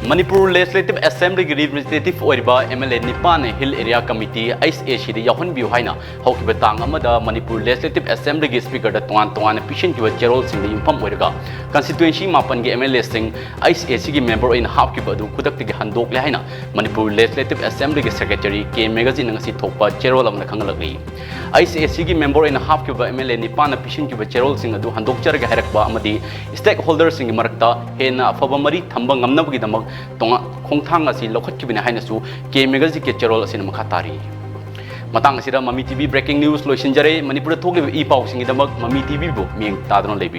Manipur Legislative Assembly Representative Oriba MLA Nipane Hill Area Committee ICAC the Yahun View Haina Hokiba Tang Amada Manipur Legislative Assembly Speaker the Tuan Pishin to a Gerald Sing the Yupam Weriga Constituency Mapan MLA Sing ICAC member in Hawkiba do Kudak Handok Lahina Manipur Legislative Assembly Secretary K Magazine and Sitopa Gerald of the Kangalagi ICAC member in Hawkiba MLA Nipana Pishin to a Gerald Sing do Handok Jarga Herakba Amadi stakeholders in Marta Hena Fabamari Tambang Amnabagi Damag Tonga Kongtang asi lokhat kibina haina su ke magazine ke cherol asin makhatari matang asira mami tv breaking news loisin jare manipur thokli e paw singi damak mami tv bo mieng tadron lebi